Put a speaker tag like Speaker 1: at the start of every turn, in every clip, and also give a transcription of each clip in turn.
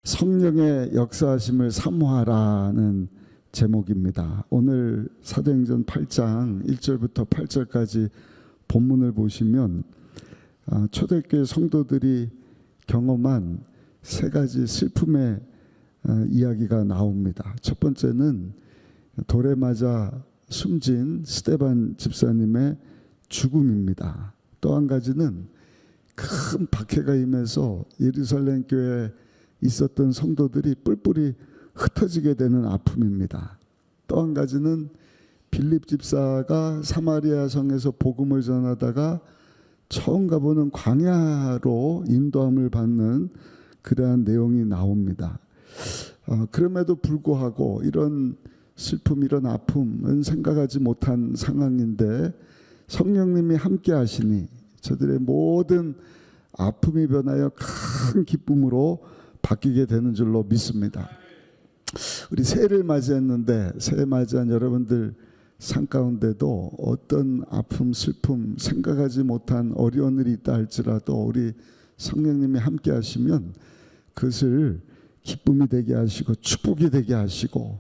Speaker 1: 성령의 역사하심을 사모하라는 제목입니다. 오늘 사도행전 8장 1절부터 8절까지 본문을 보시면 초대교회 성도들이 경험한 세 가지 슬픔의 이야기가 나옵니다. 첫 번째는 돌에 맞아 숨진 스데반 집사님의 죽음입니다. 또 한 가지는 큰 박해가 임해서 예루살렘 교회에 있었던 성도들이 뿔뿔이 흩어지게 되는 아픔입니다. 또 한 가지는 빌립 집사가 사마리아 성에서 복음을 전하다가 처음 가보는 광야로 인도함을 받는 그러한 내용이 나옵니다. 그럼에도 불구하고 이런 슬픔, 이런 아픔은 생각하지 못한 상황인데 성령님이 함께 하시니 저들의 모든 아픔이 변하여 큰 기쁨으로 바뀌게 되는 줄로 믿습니다. 우리 새해를 맞이했는데 새해 맞이한 여러분들 삶 가운데도 어떤 아픔, 슬픔, 생각하지 못한 어려운 일이 있다 할지라도 우리 성령님이 함께 하시면 그것을 기쁨이 되게 하시고 축복이 되게 하시고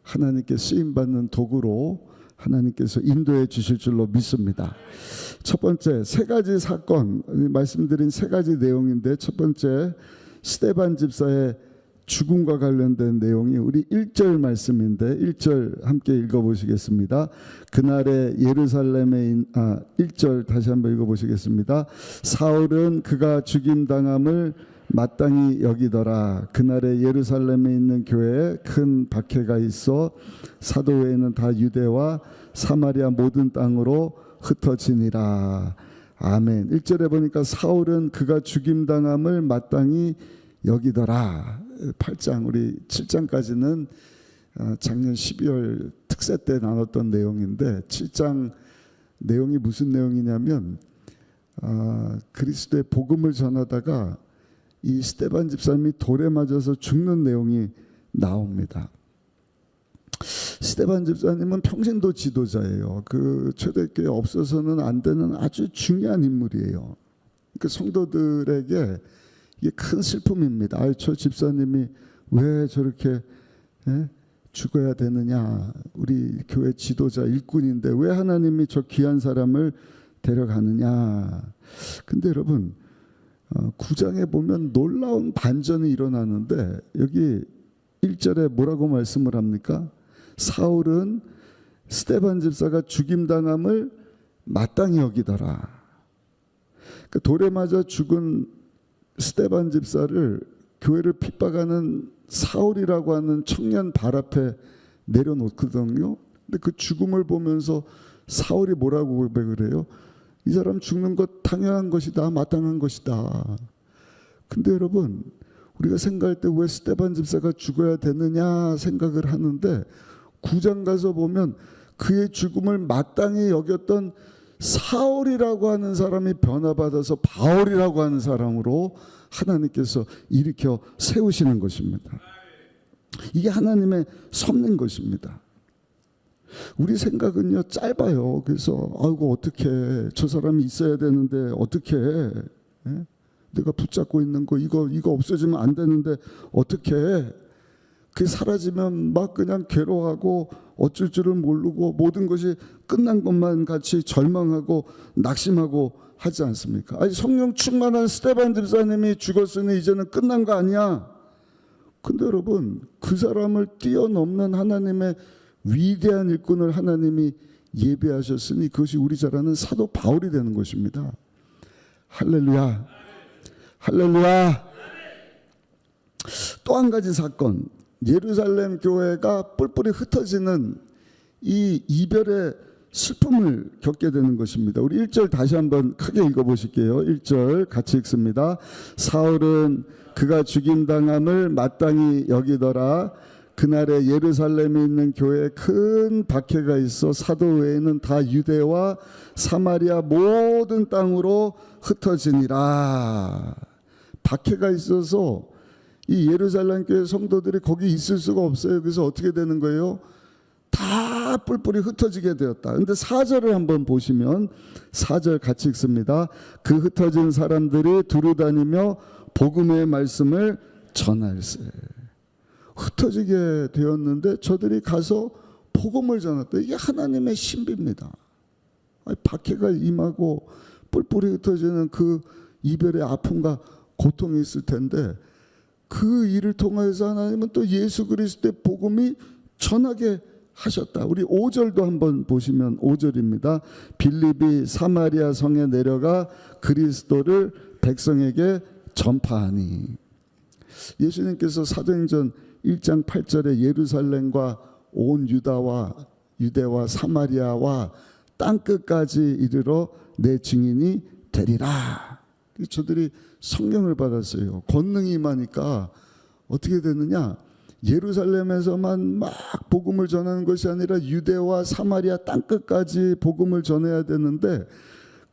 Speaker 1: 하나님께 쓰임받는 도구로 하나님께서 인도해 주실 줄로 믿습니다. 첫 번째, 세 가지 사건, 말씀드린 세 가지 내용인데 첫 번째 스데반 집사의 죽음과 관련된 내용이 우리 1절 말씀인데 1절 함께 읽어보시겠습니다. 그날에 예루살렘에 1절 다시 한번 읽어보시겠습니다. 사울은 그가 죽임당함을 마땅히 여기더라. 그날에 예루살렘에 있는 교회에 큰 박해가 있어 사도 외에는 다 유대와 사마리아 모든 땅으로 흩어지니라. 아멘. 1절에 보니까 사울은 그가 죽임당함을 마땅히 여기더라. 8장 우리 7장까지는 작년 12월 특세 때 나눴던 내용인데 7장 내용이 무슨 내용이냐면 그리스도의 복음을 전하다가 이 스데반 집사님이 돌에 맞아서 죽는 내용이 나옵니다. 스데반 집사님은 평신도 지도자예요. 그 초대교회에 없어서는 안 되는 아주 중요한 인물이에요. 그 성도들에게 이게 큰 슬픔입니다. 저 집사님이 왜 저렇게 죽어야 되느냐. 우리 교회 지도자 일꾼인데 왜 하나님이 저 귀한 사람을 데려가느냐. 근데 여러분 9장에 보면 놀라운 반전이 일어나는데 여기 1절에 뭐라고 말씀을 합니까? 사울은 스데반 집사가 죽임당함을 마땅히 여기더라. 그러니까 돌에 맞아 죽은 스데반 집사를 교회를 핍박하는 사울이라고 하는 청년 발 앞에 내려놓거든요. 근데 그 죽음을 보면서 사울이 뭐라고 고백을 해요? 이 사람 죽는 것 당연한 것이다. 마땅한 것이다. 근데 여러분 우리가 생각할 때 왜 스데반 집사가 죽어야 되느냐 생각을 하는데 9장 가서 보면 그의 죽음을 마땅히 여겼던 사울이라고 하는 사람이 변화받아서 바울이라고 하는 사람으로 하나님께서 일으켜 세우시는 것입니다. 이게 하나님의 섭리인 것입니다. 우리 생각은요 짧아요. 그래서 아이고 어떻게 저 사람이 있어야 되는데 어떻게 내가 붙잡고 있는 거 이거 없어지면 안 되는데 어떻게 그게 사라지면 막 그냥 괴로워하고 어쩔 줄을 모르고 모든 것이 끝난 것만 같이 절망하고 낙심하고 하지 않습니까? 아니 성령 충만한 스데반 집사님이 죽었으니 이제는 끝난 거 아니야. 근데 여러분 그 사람을 뛰어넘는 하나님의 위대한 일꾼을 하나님이 예비하셨으니 그것이 우리 잘 아는 사도 바울이 되는 것입니다. 할렐루야. 할렐루야. 또 한 가지 사건, 예루살렘 교회가 뿔뿔이 흩어지는 이 이별의 슬픔을 겪게 되는 것입니다. 우리 1절 다시 한번 크게 읽어보실게요. 1절 같이 읽습니다. 사울은 그가 죽임당함을 마땅히 여기더라. 그날에 예루살렘에 있는 교회에 큰 박해가 있어 사도 외에는 다 유대와 사마리아 모든 땅으로 흩어지니라. 박해가 있어서 이 예루살렘 교회 성도들이 거기 있을 수가 없어요. 그래서 어떻게 되는 거예요? 다 뿔뿔이 흩어지게 되었다. 그런데 4절을 한번 보시면 4절 같이 읽습니다. 그 흩어진 사람들이 두루다니며 복음의 말씀을 전할세. 흩어지게 되었는데 저들이 가서 복음을 전했다. 이게 하나님의 신비입니다. 박해가 임하고 뿔뿔이 흩어지는 그 이별의 아픔과 고통이 있을 텐데 그 일을 통해서 하나님은 또 예수 그리스도의 복음이 전하게 하셨다. 우리 5절도 한번 보시면 5절입니다. 빌립이 사마리아 성에 내려가 그리스도를 백성에게 전파하니. 예수님께서 사도행전 1장 8절에 예루살렘과 온 유대와 사마리아와 땅끝까지 이르러 내 증인이 되리라. 저들이 성령을 받았어요. 권능이 임하니까 어떻게 되느냐? 예루살렘에서만 막 복음을 전하는 것이 아니라 유대와 사마리아 땅끝까지 복음을 전해야 되는데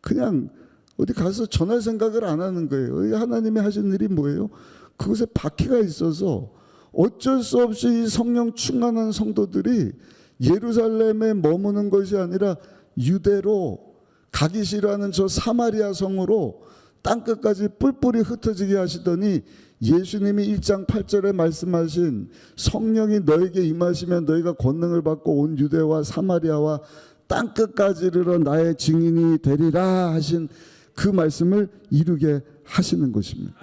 Speaker 1: 그냥 어디 가서 전할 생각을 안 하는 거예요. 하나님이 하신 일이 뭐예요? 그곳에 박해가 있어서 어쩔 수 없이 성령 충만한 성도들이 예루살렘에 머무는 것이 아니라 유대로 가기 싫어하는 저 사마리아 성으로 땅끝까지 뿔뿔이 흩어지게 하시더니 예수님이 1장 8절에 말씀하신 성령이 너에게 임하시면 너희가 권능을 받고 온 유대와 사마리아와 땅끝까지 이르러 나의 증인이 되리라 하신 그 말씀을 이루게 하시는 것입니다.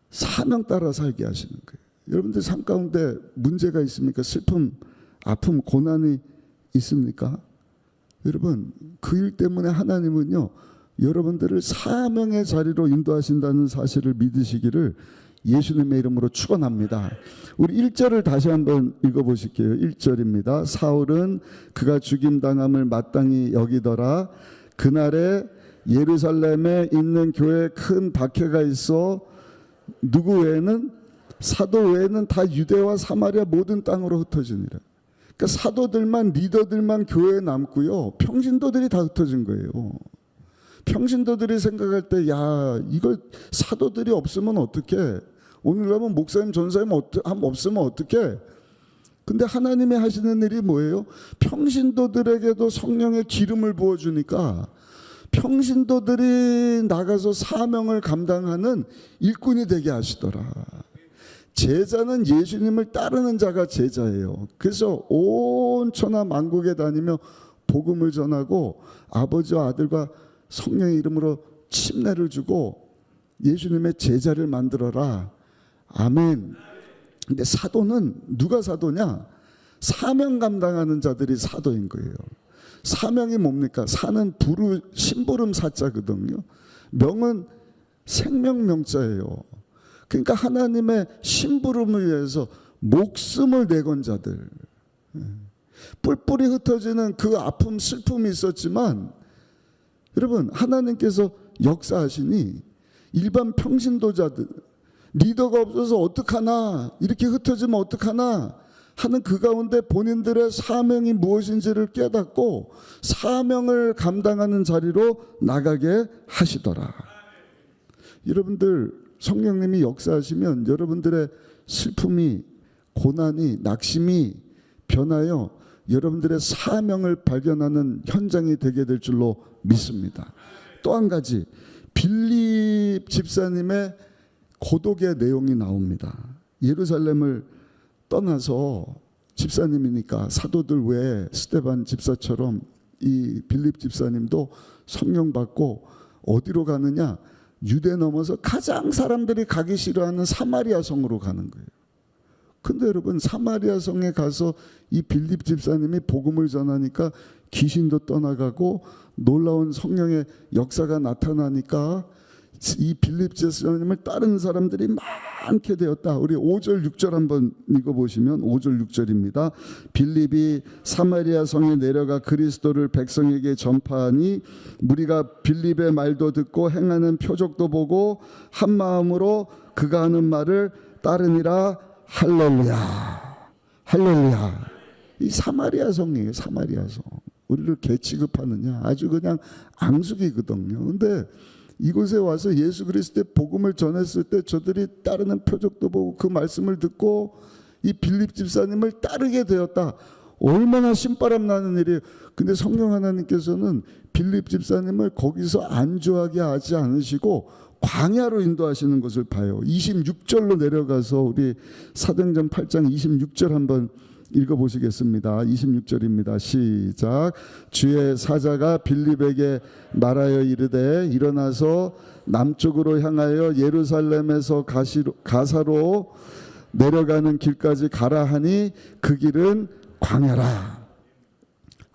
Speaker 1: 사명 따라 살게 하시는 거예요. 여러분들 삶 가운데 문제가 있습니까? 슬픔, 아픔, 고난이 있습니까? 여러분 그 일 때문에 하나님은요 여러분들을 사명의 자리로 인도하신다는 사실을 믿으시기를 예수님의 이름으로 축원합니다. 우리 1절을 다시 한번 읽어보실게요. 1절입니다. 사울은 그가 죽임당함을 마땅히 여기더라. 그날에 예루살렘에 있는 교회에 큰 박해가 있어 누구 외에는 사도 외에는 다 유대와 사마리아 모든 땅으로 흩어지니라. 그러니까 사도들만 리더들만 교회에 남고요. 평신도들이 다 흩어진 거예요. 평신도들이 생각할 때 야 이거 사도들이 없으면 어떡해. 오늘날은 목사님 전사님 없으면 어떡해. 근데 하나님이 하시는 일이 뭐예요? 평신도들에게도 성령의 기름을 부어주니까 평신도들이 나가서 사명을 감당하는 일꾼이 되게 하시더라. 제자는 예수님을 따르는 자가 제자예요. 그래서 온 천하 만국에 다니며 복음을 전하고 아버지와 아들과 성령의 이름으로 침례를 주고 예수님의 제자를 만들어라. 아멘. 근데 사도는 누가 사도냐? 사명 감당하는 자들이 사도인 거예요. 사명이 뭡니까? 사는 심부름 사자거든요. 명은 생명명자예요. 그러니까 하나님의 심부름을 위해서 목숨을 내건 자들. 뿔뿔이 흩어지는 그 아픔 슬픔이 있었지만 여러분 하나님께서 역사하시니 일반 평신도자들 리더가 없어서 어떡하나 이렇게 흩어지면 어떡하나 하는 그 가운데 본인들의 사명이 무엇인지를 깨닫고 사명을 감당하는 자리로 나가게 하시더라. 여러분들 성령님이 역사하시면 여러분들의 슬픔이 고난이 낙심이 변하여 여러분들의 사명을 발견하는 현장이 되게 될 줄로 믿습니다. 또 한 가지 빌립 집사님의 고독의 내용이 나옵니다. 예루살렘을 떠나서 집사님이니까 사도들 외에 스데반 집사처럼 이 빌립 집사님도 성령 받고 어디로 가느냐? 유대 넘어서 가장 사람들이 가기 싫어하는 사마리아 성으로 가는 거예요. 근데 여러분 사마리아 성에 가서 이 빌립 집사님이 복음을 전하니까 귀신도 떠나가고 놀라운 성령의 역사가 나타나니까 이 빌립 집사님을 따르는 사람들이 많게 되었다. 우리 5절 6절 한번 읽어보시면 5절 6절입니다. 빌립이 사마리아 성에 내려가 그리스도를 백성에게 전파하니 무리가 빌립의 말도 듣고 행하는 표적도 보고 한 마음으로 그가 하는 말을 따르니라. 할렐루야 할렐루야. 이 사마리아 성이에요. 사마리아 성. 우리를 개 취급하느냐 아주 그냥 앙숙이거든요. 근데 이곳에 와서 예수 그리스도의 복음을 전했을 때 저들이 따르는 표적도 보고 그 말씀을 듣고 이 빌립 집사님을 따르게 되었다. 얼마나 신바람 나는 일이에요. 근데 성령 하나님께서는 빌립 집사님을 거기서 안주하게 하지 않으시고 광야로 인도하시는 것을 봐요. 26절로 내려가서 우리 사도행전 8장 26절 한번 읽어보시겠습니다. 26절입니다. 시작. 주의 사자가 빌립에게 말하여 이르되 일어나서 남쪽으로 향하여 예루살렘에서 가사로 내려가는 길까지 가라 하니 그 길은 광야라.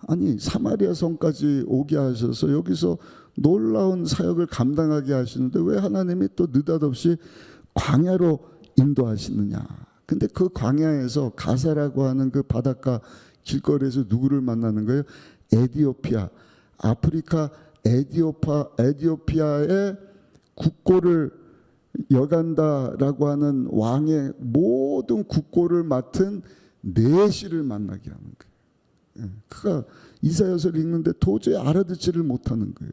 Speaker 1: 아니 사마리아 성까지 오게 하셔서 여기서 놀라운 사역을 감당하게 하시는데 왜 하나님이 또 느닷없이 광야로 인도하시느냐. 근데 그 광야에서 가사라고 하는 그 바닷가 길거리에서 누구를 만나는 거예요? 에디오피아, 아프리카 에디오피아의 국고를 여간다라고 하는 왕의 모든 국고를 맡은 내시를 만나게 하는 거예요. 그가 이사야서를 읽는데 도저히 알아듣지를 못하는 거예요.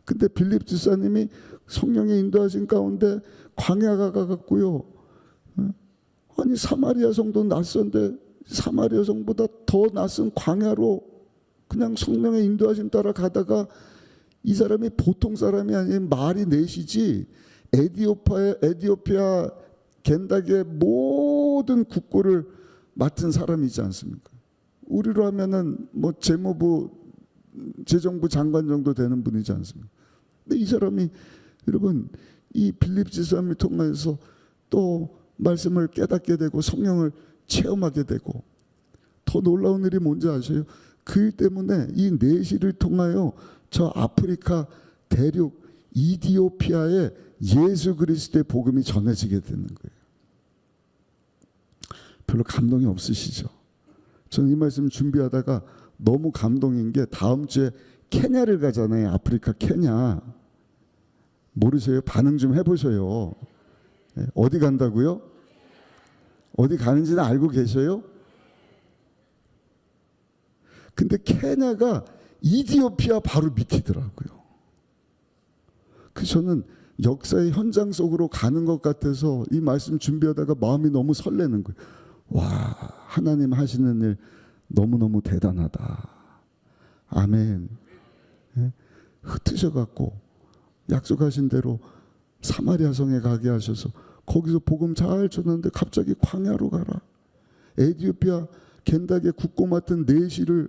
Speaker 1: 근데 빌립 집사님이 성령의 인도하신 가운데 광야가 가갔고요. 아니 사마리아 성도 낯선데 사마리아 성보다 더 낯선 광야로 그냥 성령의 인도하심 따라 가다가 이 사람이 보통 사람이 아닌 말이 넷이지 에디오피아 겐닥의 모든 국고를 맡은 사람이지 않습니까? 우리로 하면은 뭐 재정부 장관 정도 되는 분이지 않습니까? 근데 이 사람이 여러분 이 빌립 집사님을 통해서 또 말씀을 깨닫게 되고 성령을 체험하게 되고 더 놀라운 일이 뭔지 아세요? 그 일 때문에 이 내시를 통하여 저 아프리카 대륙 이디오피아에 예수 그리스도의 복음이 전해지게 되는 거예요. 별로 감동이 없으시죠? 저는 이 말씀 준비하다가 너무 감동인 게 다음 주에 케냐를 가잖아요. 아프리카 케냐. 모르세요? 반응 좀 해보셔요. 어디 간다고요? 어디 가는지는 알고 계셔요? 근데 케냐가 이디오피아 바로 밑이더라고요. 그래서 저는 역사의 현장 속으로 가는 것 같아서 이 말씀 준비하다가 마음이 너무 설레는 거예요. 와, 하나님 하시는 일 너무너무 대단하다. 아멘. 흩으셔갖고 약속하신 대로 사마리아 성에 가게 하셔서 거기서 복음 잘 전하는데 갑자기 광야로 가라. 에디오피아 겐닥의 국고 맡은 내시를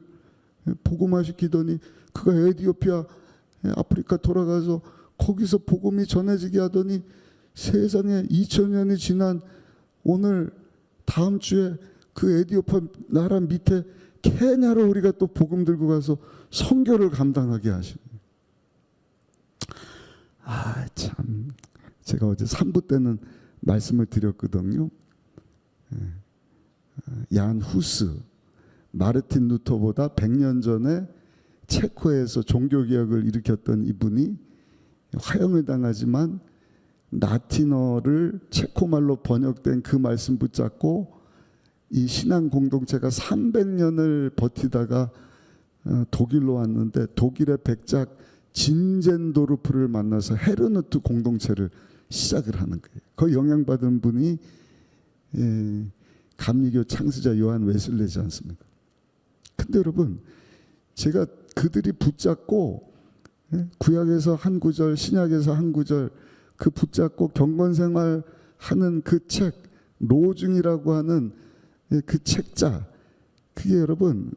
Speaker 1: 복음화시키더니 그가 에디오피아 아프리카 돌아가서 거기서 복음이 전해지게 하더니 세상에 2000년이 지난 오늘 다음 주에 그 에디오피아 나라 밑에 케냐로 우리가 또 복음 들고 가서 선교를 감당하게 하십니다. 아, 참. 제가 어제 3부 때는 말씀을 드렸거든요. 얀 후스, 마르틴 루터보다 100년 전에 체코에서 종교개혁을 일으켰던 이분이 화형을 당하지만 라틴어를 체코말로 번역된 그 말씀 붙잡고 이 신앙 공동체가 300년을 버티다가 독일로 왔는데 독일의 백작 진젠도르프를 만나서 헤르누트 공동체를 시작을 하는 거예요. 그 영향받은 분이 감리교 창시자 요한 웨슬레지 않습니까? 근데 여러분 제가 그들이 붙잡고 구약에서 한 구절 신약에서 한 구절 그 붙잡고 경건생활 하는 그 책 로중이라고 하는 그 책자 그게 여러분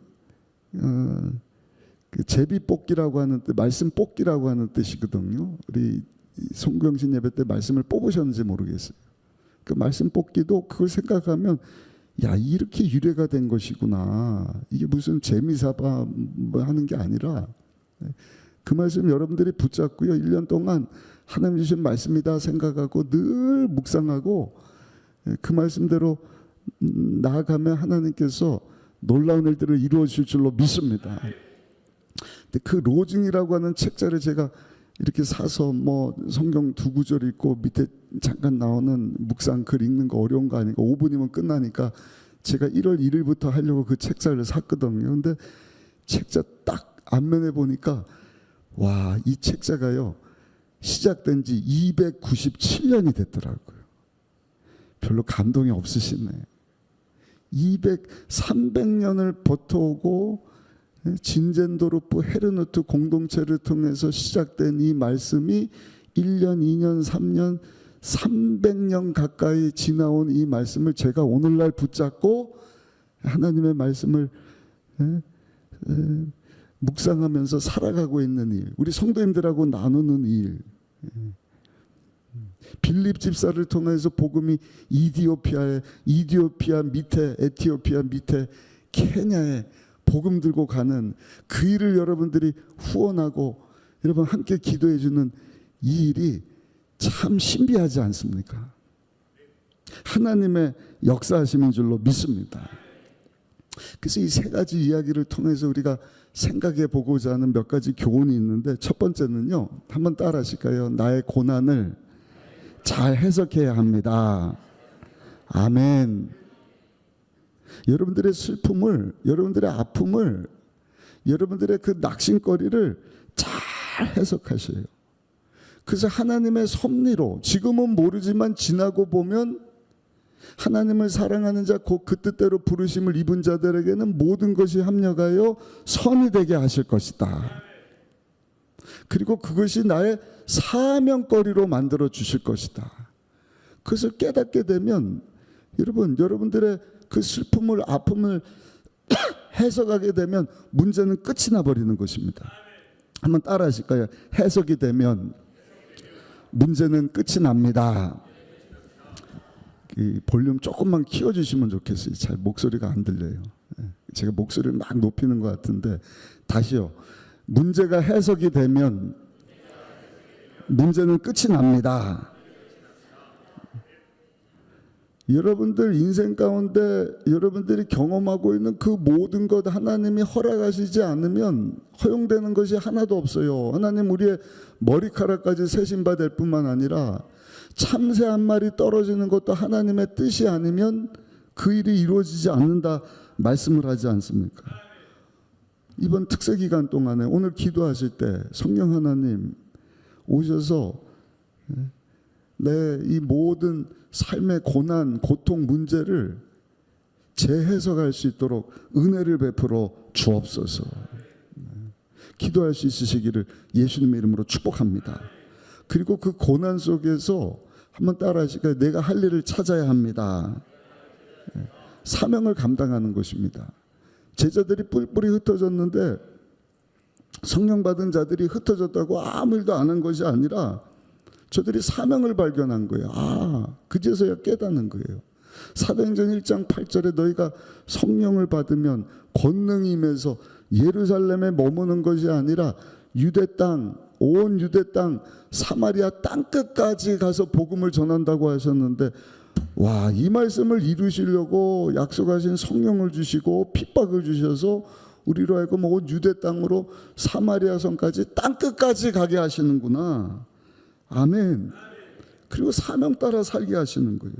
Speaker 1: 그 제비 뽑기라고 하는 뜻, 말씀 뽑기라고 하는 뜻이거든요. 우리 송경신 예배 때 말씀을 뽑으셨는지 모르겠어요. 그 말씀 뽑기도 그걸 생각하면 야 이렇게 유래가 된 것이구나. 이게 무슨 재미삼아 뭐 하는 게 아니라 그 말씀 여러분들이 붙잡고요. 1년 동안 하나님 주신 말씀이다 생각하고 늘 묵상하고 그 말씀대로 나아가면 하나님께서 놀라운 일들을 이루어 주실 줄로 믿습니다. 근데 그 로징이라고 하는 책자를 제가 이렇게 사서 뭐 성경 2구절 읽고 밑에 잠깐 나오는 묵상 글 읽는 거 어려운 거 아니까 5분이면 끝나니까 제가 1월 1일부터 하려고 그 책자를 샀거든요. 근데 책자 딱 앞면에 보니까 와, 이 책자가요 시작된 지 297년이 됐더라고요. 별로 감동이 없으시네. 300년을 버텨오고 진젠도르프 헤르누트 공동체를 통해서 시작된 이 말씀이 1년, 2년, 3년, 300년 가까이 지나온 이 말씀을 제가 오늘날 붙잡고 하나님의 말씀을 묵상하면서 살아가고 있는 일, 우리 성도님들하고 나누는 일, 빌립 집사를 통해서 복음이 이디오피아 밑에, 에티오피아 밑에, 케냐에 복음 들고 가는 그 일을 여러분들이 후원하고 여러분 함께 기도해 주는 이 일이 참 신비하지 않습니까? 하나님의 역사하심인 줄로 믿습니다. 그래서 이 세 가지 이야기를 통해서 우리가 생각해 보고자 하는 몇 가지 교훈이 있는데, 첫 번째는요, 한번 따라 하실까요? 나의 고난을 잘 해석해야 합니다. 아멘. 여러분들의 슬픔을, 여러분들의 아픔을, 여러분들의 그 낙심거리를 잘 해석하셔요. 그래서 하나님의 섭리로, 지금은 모르지만 지나고 보면 하나님을 사랑하는 자, 곧 그 뜻대로 부르심을 입은 자들에게는 모든 것이 합력하여 선이 되게 하실 것이다. 그리고 그것이 나의 사명거리로 만들어 주실 것이다. 그것을 깨닫게 되면 여러분들의 그 슬픔을, 아픔을 해석하게 되면 문제는 끝이 나버리는 것입니다. 한번 따라 하실까요? 해석이 되면 문제는 끝이 납니다. 이 볼륨 조금만 키워주시면 좋겠어요. 잘 목소리가 안 들려요. 제가 목소리를 막 높이는 것 같은데, 다시요. 문제가 해석이 되면 문제는 끝이 납니다. 여러분들 인생 가운데 여러분들이 경험하고 있는 그 모든 것 하나님이 허락하시지 않으면 허용되는 것이 하나도 없어요. 하나님 우리의 머리카락까지 세신받을 뿐만 아니라 참새 한 마리 떨어지는 것도 하나님의 뜻이 아니면 그 일이 이루어지지 않는다 말씀을 하지 않습니까? 이번 특세 기간 동안에 오늘 기도하실 때 성령 하나님 오셔서 내 이 모든 삶의 고난, 고통, 문제를 재해석할 수 있도록 은혜를 베풀어 주옵소서. 기도할 수 있으시기를 예수님의 이름으로 축복합니다. 그리고 그 고난 속에서 한번 따라 하실까요? 내가 할 일을 찾아야 합니다. 사명을 감당하는 것입니다. 제자들이 뿔뿔이 흩어졌는데 성령 받은 자들이 흩어졌다고 아무 일도 안 한 것이 아니라 저들이 사명을 발견한 거예요. 그제서야 깨닫는 거예요. 사도행전 1장 8절에 너희가 성령을 받으면 권능이 임해서 예루살렘에 머무는 것이 아니라 유대 땅, 온 유대 땅, 사마리아 땅끝까지 가서 복음을 전한다고 하셨는데, 와, 이 말씀을 이루시려고 약속하신 성령을 주시고 핍박을 주셔서 우리로 하여금 온 유대 땅으로 사마리아 성까지 땅끝까지 가게 하시는구나. 아멘. 그리고 사명 따라 살게 하시는 거예요.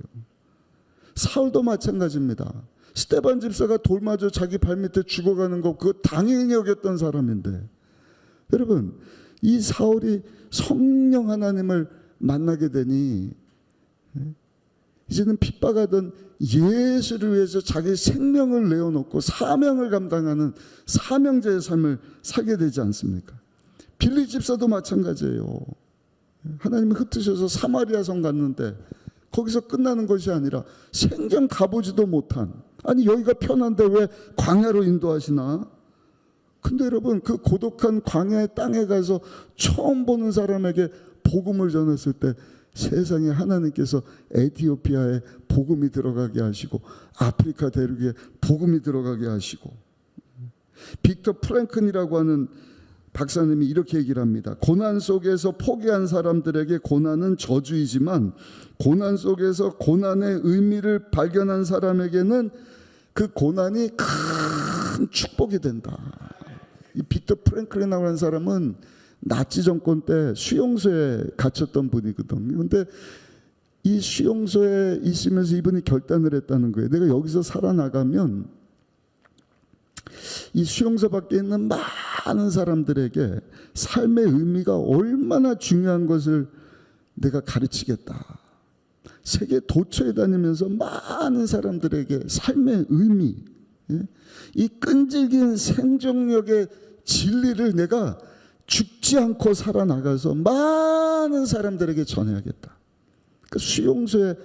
Speaker 1: 사울도 마찬가지입니다. 스데반 집사가 돌 맞아 자기 발밑에 죽어가는 거 그거 당연히 여겼던 사람인데, 여러분 이 사울이 성령 하나님을 만나게 되니 이제는 핍박하던 예수를 위해서 자기 생명을 내어놓고 사명을 감당하는 사명자의 삶을 살게 되지 않습니까? 빌립 집사도 마찬가지예요. 하나님이 흩으셔서 사마리아 성 갔는데 거기서 끝나는 것이 아니라 생전 가보지도 못한, 아니 여기가 편한데 왜 광야로 인도하시나? 근데 여러분 그 고독한 광야의 땅에 가서 처음 보는 사람에게 복음을 전했을 때 세상에 하나님께서 에티오피아에 복음이 들어가게 하시고 아프리카 대륙에 복음이 들어가게 하시고, 빅터 프랭클이라고 하는 박사님이 이렇게 얘기를 합니다. 고난 속에서 포기한 사람들에게 고난은 저주이지만 고난 속에서 고난의 의미를 발견한 사람에게는 그 고난이 큰 축복이 된다. 이 빅터 프랭클이라고 하는 사람은 나치 정권 때 수용소에 갇혔던 분이거든요. 그런데 이 수용소에 있으면서 이분이 결단을 했다는 거예요. 내가 여기서 살아나가면 이 수용소 밖에 있는 많은 사람들에게 삶의 의미가 얼마나 중요한 것을 내가 가르치겠다. 세계 도처에 다니면서 많은 사람들에게 삶의 의미, 이 끈질긴 생존력의 진리를 내가 죽지 않고 살아나가서 많은 사람들에게 전해야겠다. 그 수용소의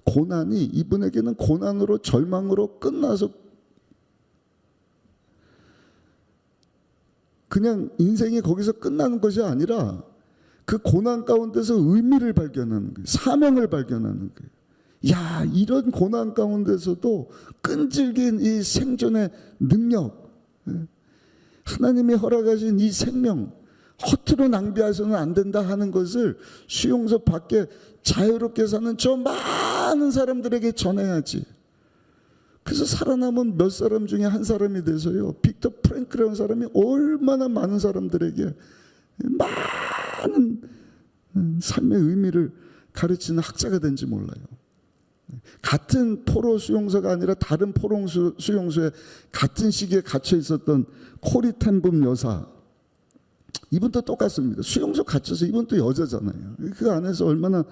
Speaker 1: 고난이 이분에게는 고난으로 절망으로 끝나서 그냥 인생이 거기서 끝나는 것이 아니라 그 고난 가운데서 의미를 발견하는 거예요. 사명을 발견하는 거예요. 야, 이런 고난 가운데서도 끈질긴 이 생존의 능력, 하나님이 허락하신 이 생명 허투루 낭비해서는 안 된다 하는 것을 수용소 밖에 자유롭게 사는 저 많은 사람들에게 전해야지. 그래서 살아남은 몇 사람 중에 한 사람이 돼서요, 빅터 프랭클이라는 사람이 얼마나 많은 사람들에게 많은 삶의 의미를 가르치는 학자가 된지 몰라요. 같은 포로 수용소가 아니라 다른 포로 수용소에 같은 시기에 갇혀 있었던 코리 텐붐 여사, 이분도 똑같습니다. 수용소 갇혀서 이분도 여자잖아요. 그 안에서 얼마나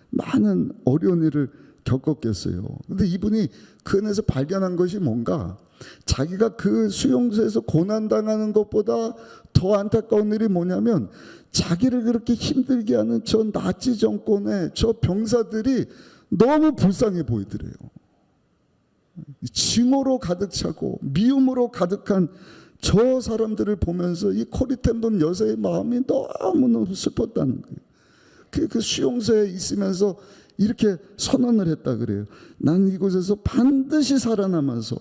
Speaker 1: 많은 어려운 일을 겪었겠어요. 근데 이분이 그 안에서 발견한 것이 뭔가, 자기가 그 수용소에서 고난당하는 것보다 더 안타까운 일이 뭐냐면, 자기를 그렇게 힘들게 하는 저 나치 정권의 저 병사들이 너무 불쌍해 보이더래요. 증오로 가득 차고 미움으로 가득한 저 사람들을 보면서 이 코리 텐붐 여사의 마음이 너무너무 슬펐다는 거예요. 그 수용소에 있으면서 이렇게 선언을 했다 그래요. 난 이곳에서 반드시 살아남아서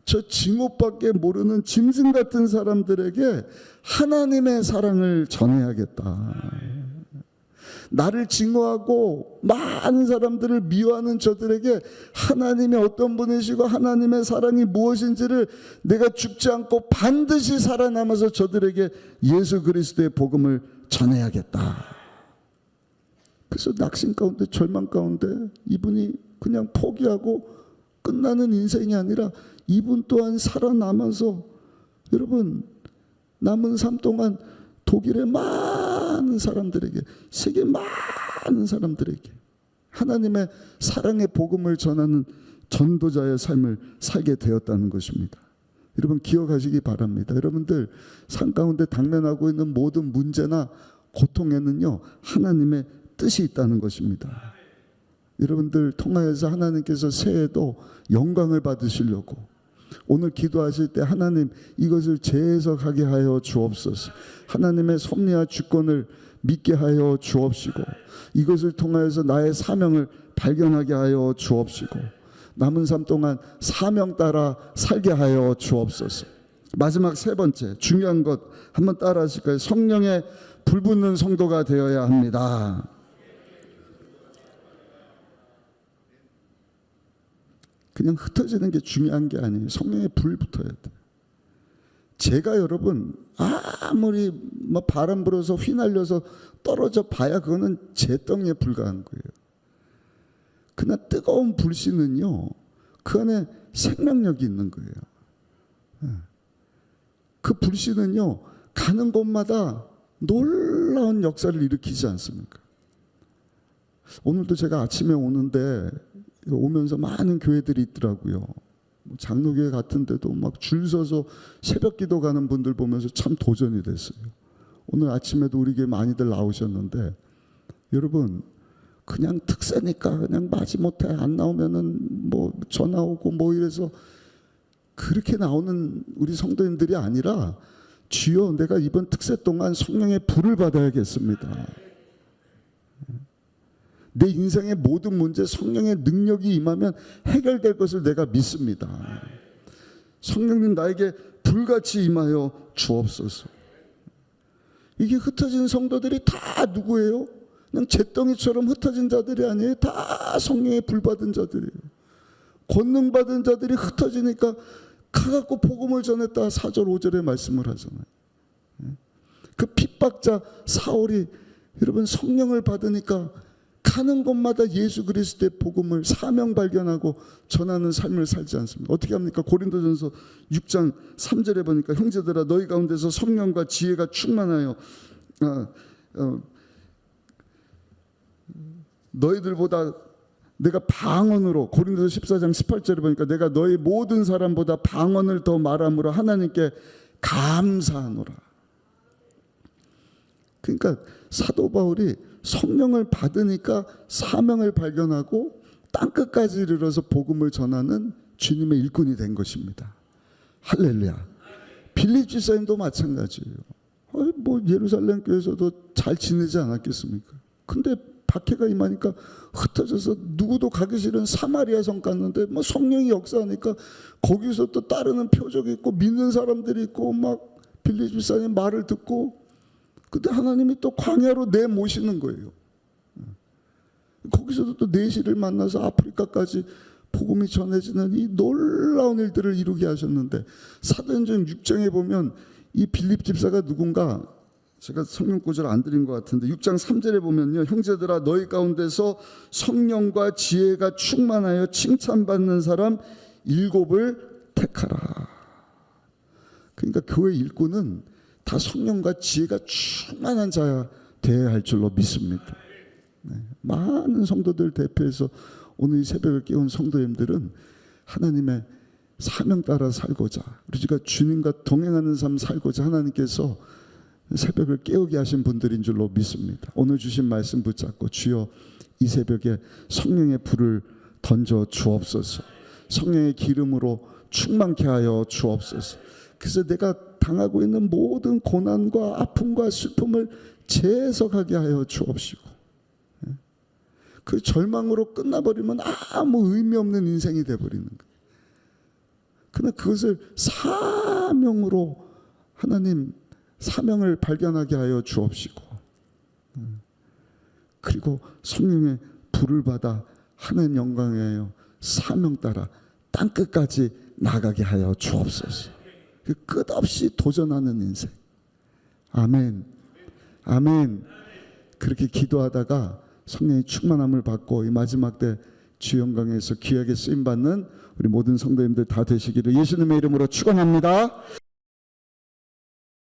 Speaker 1: 저 증오밖에 모르는 짐승 같은 사람들에게 하나님의 사랑을 전해야겠다. 나를 증오하고 많은 사람들을 미워하는 저들에게 하나님이 어떤 분이시고 하나님의 사랑이 무엇인지를 내가 죽지 않고 반드시 살아남아서 저들에게 예수 그리스도의 복음을 전해야겠다. 그래서 낙심 가운데 절망 가운데 이분이 그냥 포기하고 끝나는 인생이 아니라 이분 또한 살아남아서, 여러분, 남은 삶 동안 독일의 많은 사람들에게, 세계 많은 사람들에게 하나님의 사랑의 복음을 전하는 전도자의 삶을 살게 되었다는 것입니다. 여러분 기억하시기 바랍니다. 여러분들 삶 가운데 당면하고 있는 모든 문제나 고통에는요, 하나님의 뜻이 있다는 것입니다. 여러분들 통하여서 하나님께서 새해에도 영광을 받으시려고 오늘 기도하실 때 하나님 이것을 재해석하게 하여 주옵소서. 하나님의 섭리와 주권을 믿게 하여 주옵시고 이것을 통하여서 나의 사명을 발견하게 하여 주옵시고 남은 삶 동안 사명 따라 살게 하여 주옵소서. 마지막 세 번째 중요한 것 한번 따라 하실까요? 성령의 불붙는 성도가 되어야 합니다. 그냥 흩어지는 게 중요한 게 아니에요. 성령의 불 붙어야 돼. 제가 여러분 아무리 바람 불어서 휘날려서 떨어져 봐야 그거는 재덩이에 불과한 거예요. 그러나 뜨거운 불씨는요, 그 안에 생명력이 있는 거예요. 그 불씨는요, 가는 곳마다 놀라운 역사를 일으키지 않습니까? 오늘도 제가 아침에 오는데 오면서 많은 교회들이 있더라고요. 장로교회 같은 데도 막 줄 서서 새벽 기도 가는 분들 보면서 참 도전이 됐어요. 오늘 아침에도 우리 교회 많이들 나오셨는데, 여러분 그냥 특세니까 그냥 마지못해 안 나오면은 뭐 전화 오고 뭐 이래서 그렇게 나오는 우리 성도님들이 아니라, 주여 내가 이번 특세 동안 성령의 불을 받아야겠습니다. 내 인생의 모든 문제 성령의 능력이 임하면 해결될 것을 내가 믿습니다. 성령님 나에게 불같이 임하여 주옵소서. 이게 흩어진 성도들이 다 누구예요? 그냥 잿덩이처럼 흩어진 자들이 아니에요. 다 성령의 불 받은 자들이에요. 권능 받은 자들이 흩어지니까 가갖고 복음을 전했다 4절 5절에 말씀을 하잖아요. 그 핍박자 사울이 여러분 성령을 받으니까 가는 곳마다 예수 그리스도의 복음을 사명 발견하고 전하는 삶을 살지 않습니까? 어떻게 합니까? 고린도전서 6장 3절에 보니까 형제들아 너희 가운데서 성령과 지혜가 충만하여 너희들보다 내가 방언으로, 고린도서 14장 18절에 보니까 내가 너희 모든 사람보다 방언을 더 말함으로 하나님께 감사하노라. 그러니까 사도 바울이 성령을 받으니까 사명을 발견하고 땅끝까지 이르러서 복음을 전하는 주님의 일꾼이 된 것입니다. 할렐루야. 빌립 집사님도 마찬가지예요. 뭐 예루살렘 교회에서도 잘 지내지 않았겠습니까? 근데 박해가 임하니까 흩어져서 누구도 가기 싫은 사마리아 성 갔는데 뭐 성령이 역사하니까 거기서 또 따르는 표적이 있고 믿는 사람들이 있고 막 빌립 집사님 말을 듣고, 근데 하나님이 또 광야로 내모시는 거예요. 거기서도 또 내시를 만나서 아프리카까지 복음이 전해지는 이 놀라운 일들을 이루게 하셨는데, 사도행전 6장에 보면 이 빌립 집사가 누군가, 제가 성경 구절 안 드린 것 같은데 6장 3절에 보면요, 형제들아 너희 가운데서 성령과 지혜가 충만하여 칭찬받는 사람 7을 택하라. 그러니까 교회 일꾼은 다 성령과 지혜가 충만한 자야 되어야 할 줄로 믿습니다. 네. 많은 성도들 대표해서 오늘 이 새벽을 깨운 성도님들은 하나님의 사명 따라 살고자, 우리가 주님과 동행하는 삶 살고자 하나님께서 새벽을 깨우게 하신 분들인 줄로 믿습니다. 오늘 주신 말씀 붙잡고 주여 이 새벽에 성령의 불을 던져 주옵소서. 성령의 기름으로 충만케 하여 주옵소서. 그래서 내가 당하고 있는 모든 고난과 아픔과 슬픔을 재해석하게 하여 주옵시고, 그 절망으로 끝나버리면 아무 의미 없는 인생이 되어버리는 거예요. 그러나 그것을 사명으로 하나님 사명을 발견하게 하여 주옵시고, 그리고 성령의 불을 받아 하나님 영광에 하여 사명 따라 땅끝까지 나가게 하여 주옵소서. 끝없이 도전하는 인생. 아멘. 아멘. 그렇게 기도하다가 성령의 충만함을 받고 이 마지막 때 주 영광에서 귀하게 쓰임받는 우리 모든 성도님들 다 되시기를 예수님의 이름으로 축원합니다.